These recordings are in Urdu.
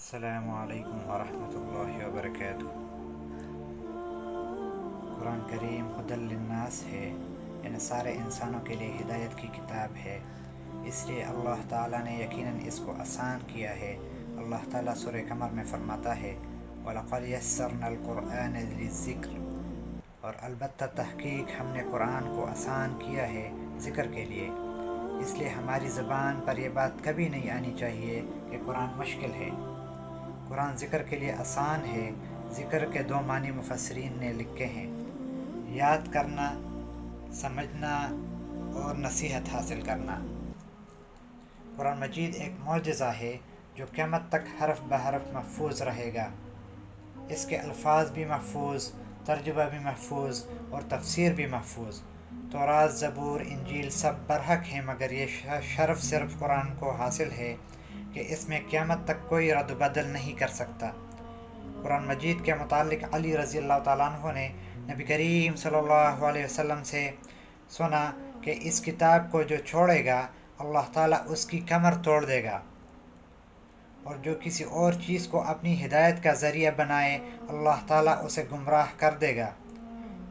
السلام علیکم ورحمۃ اللہ وبرکاتہ۔ قرآن کریم ہدی للناس ہے، یعنی سارے انسانوں کے لیے ہدایت کی کتاب ہے۔ اس لیے اللہ تعالیٰ نے یقیناً اس کو آسان کیا ہے۔ اللہ تعالیٰ سورہ قمر میں فرماتا ہے وَلَقَدْ يَسَّرْنَا الْقُرْآنَ لِلذِّكْرِ، اور البتہ تحقیق ہم نے قرآن کو آسان کیا ہے ذکر کے لیے۔ اس لیے ہماری زبان پر یہ بات کبھی نہیں آنی چاہیے کہ قرآن مشکل ہے۔ قرآن ذکر کے لیے آسان ہے۔ ذکر کے دو معنی مفسرین نے لکھے ہیں: یاد کرنا، سمجھنا اور نصیحت حاصل کرنا۔ قرآن مجید ایک معجزہ ہے جو قیامت تک حرف بحرف محفوظ رہے گا۔ اس کے الفاظ بھی محفوظ، ترجمہ بھی محفوظ اور تفسیر بھی محفوظ۔ تورات، زبور، انجیل سب برحق ہیں، مگر یہ شرف صرف قرآن کو حاصل ہے کہ اس میں قیامت تک کوئی رد و بدل نہیں کر سکتا۔ قرآن مجید کے متعلق علی رضی اللہ تعالیٰ عنہ نے نبی کریم صلی اللہ علیہ وسلم سے سنا کہ اس کتاب کو جو چھوڑے گا اللہ تعالیٰ اس کی کمر توڑ دے گا، اور جو کسی اور چیز کو اپنی ہدایت کا ذریعہ بنائے اللہ تعالیٰ اسے گمراہ کر دے گا۔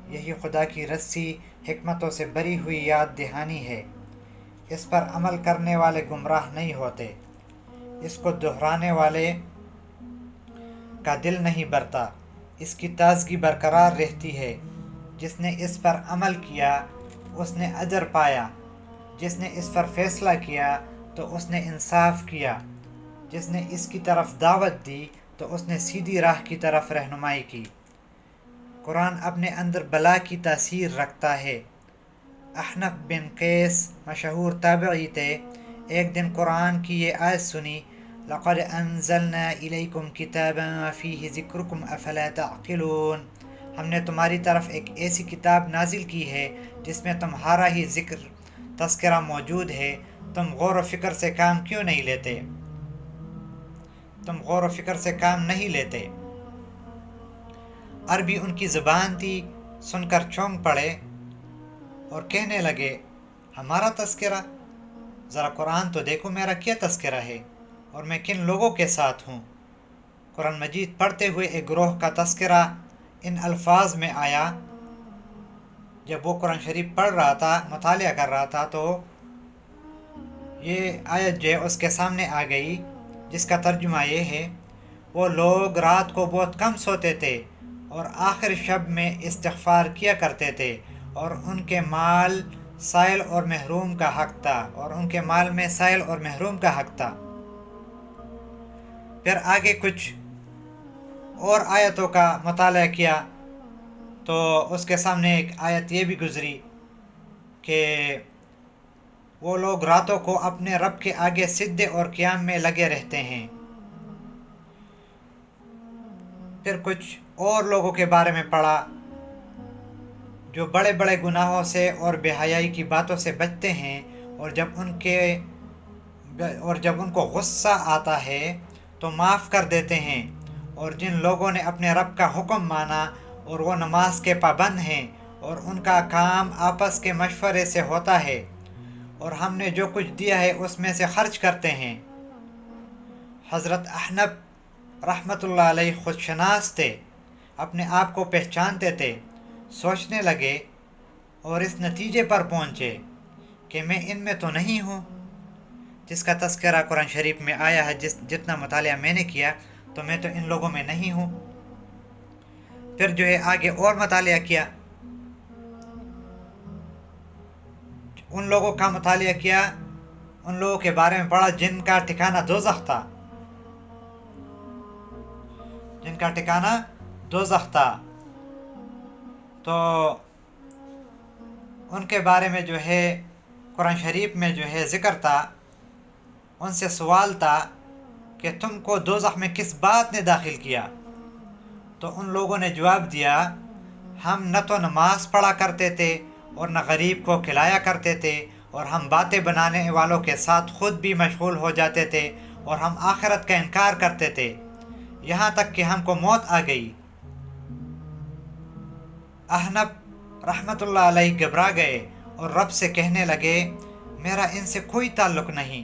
یہی خدا کی رسی حکمتوں سے بری ہوئی یاد دہانی ہے۔ اس پر عمل کرنے والے گمراہ نہیں ہوتے، اس کو دہرانے والے کا دل نہیں برتا، اس کی تازگی برقرار رہتی ہے۔ جس نے اس پر عمل کیا اس نے اجر پایا، جس نے اس پر فیصلہ کیا تو اس نے انصاف کیا، جس نے اس کی طرف دعوت دی تو اس نے سیدھی راہ کی طرف رہنمائی کی۔ قرآن اپنے اندر بلا کی تاثیر رکھتا ہے۔ احنف بن قیس مشہور تابعی تھے۔ ایک دن قرآن کی یہ آیت سنی لَقَدْ أَنزَلْنَا إِلَيْكُمْ كِتَابًا فِيهِ ذِكْرُكُمْ أَفَلَا تَعْقِلُونَ، ہم نے تمہاری طرف ایک ایسی کتاب نازل کی ہے جس میں تمہارا ہی ذکر تذکرہ موجود ہے، تم غور و فکر سے کام کیوں نہیں لیتے؟ تم غور و فکر سے کام نہیں لیتے۔ عربی ان کی زبان تھی، سن کر چونک پڑے اور کہنے لگے ہمارا تذکرہ؟ ذرا قرآن تو دیکھو میرا کیا تذکرہ ہے اور میں کن لوگوں کے ساتھ ہوں۔ قرآن مجید پڑھتے ہوئے ایک گروہ کا تذکرہ ان الفاظ میں آیا۔ جب وہ قرآن شریف پڑھ رہا تھا، مطالعہ کر رہا تھا، تو یہ آیت جو ہے اس کے سامنے آ گئی، جس کا ترجمہ یہ ہے: وہ لوگ رات کو بہت کم سوتے تھے اور آخر شب میں استغفار کیا کرتے تھے، اور ان کے مال سائل اور محروم کا حق تھا، اور ان کے مال میں سائل اور محروم کا حق تھا۔ پھر آگے کچھ اور آیتوں کا مطالعہ کیا تو اس کے سامنے ایک آیت یہ بھی گزری کہ وہ لوگ راتوں کو اپنے رب کے آگے سجدے اور قیام میں لگے رہتے ہیں۔ پھر کچھ اور لوگوں کے بارے میں پڑھا جو بڑے بڑے گناہوں سے اور بے حیائی کی باتوں سے بچتے ہیں، اور جب ان کو غصہ آتا ہے تو معاف کر دیتے ہیں، اور جن لوگوں نے اپنے رب کا حکم مانا اور وہ نماز کے پابند ہیں اور ان کا کام آپس کے مشورے سے ہوتا ہے، اور ہم نے جو کچھ دیا ہے اس میں سے خرچ کرتے ہیں۔ حضرت احنف رحمۃ اللہ علیہ خود شناس تھے، اپنے آپ کو پہچانتے تھے، سوچنے لگے اور اس نتیجے پر پہنچے کہ میں ان میں تو نہیں ہوں جس کا تذکرہ قرآن شریف میں آیا ہے۔ جتنا مطالعہ میں نے کیا تو میں تو ان لوگوں میں نہیں ہوں۔ پھر جو ہے آگے اور مطالعہ کیا، ان لوگوں کا مطالعہ کیا، ان لوگوں کے بارے میں پڑھا جن کا ٹھکانہ دوزخ تھا، جن کا ٹھکانہ دوزخ تھا، تو ان کے بارے میں جو ہے قرآن شریف میں جو ہے ذکر تھا۔ ان سے سوال تھا کہ تم کو دوزخ میں کس بات نے داخل کیا؟ تو ان لوگوں نے جواب دیا ہم نہ تو نماز پڑھا کرتے تھے اور نہ غریب کو کھلایا کرتے تھے، اور ہم باتیں بنانے والوں کے ساتھ خود بھی مشغول ہو جاتے تھے، اور ہم آخرت کا انکار کرتے تھے، یہاں تک کہ ہم کو موت آ گئی۔ احنف رحمۃ اللہ علیہ گھبرا گئے اور رب سے کہنے لگے میرا ان سے کوئی تعلق نہیں۔